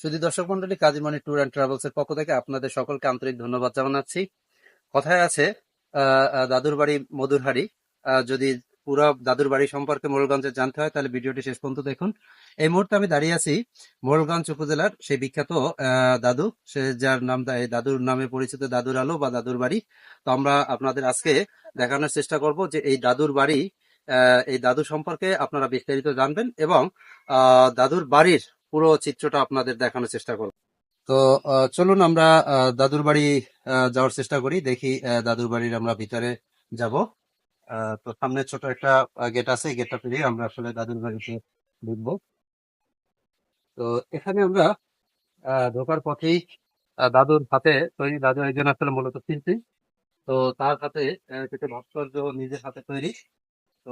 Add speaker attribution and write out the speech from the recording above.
Speaker 1: শুধু দর্শক মন্ডলী, কাজী মনি ট্যুর অ্যান্ড ট্রাভেলস এর পক্ষ থেকে আপনাদের সকলকে আন্তরিক ধন্যবাদ জানাচ্ছি। কথায় আছে দাদুর বাড়ি মধুর হাঁড়ি। যদি পুরো দাদুর বাড়ি সম্পর্কে মোড়েলগঞ্জে জানতে হয় তাহলে ভিডিওটি শেষ পর্যন্ত দেখুন। এই মুহূর্তে আমি দাঁড়িয়ে আছি মোড়েলগঞ্জ উপজেলার সেই বিখ্যাত দাদু, সে যার নাম এই দাদুর নামে পরিচিত, দাদুর আলো বা দাদুর বাড়ি। তো আমরা আপনাদের আজকে দেখানোর চেষ্টা করব যে এই দাদুর বাড়ি, এই দাদু সম্পর্কে আপনারা বিস্তারিত জানবেন এবং দাদুর বাড়ির পুরো চিত্রটা আপনাদের দেখানোর চেষ্টা করব। তো চলুন আমরা দাদুর বাড়ি যাওয়ার চেষ্টা করি, দেখি দাদুর বাড়ির আমরা ভিতরে যাব। তো সামনে ছোট একটা গেট আছে, গেটটা পেরিয়ে আমরা আসলে দাদুর বাড়িতে ঢুকবো। তো এখানে আমরা ঢোকার পথেই দাদুর হাতে তৈরি, দাদু একজন আসলে মূলত শিল্পী। তো তার হাতে কিছু ভাস্কর্য নিজের হাতে তৈরি। তো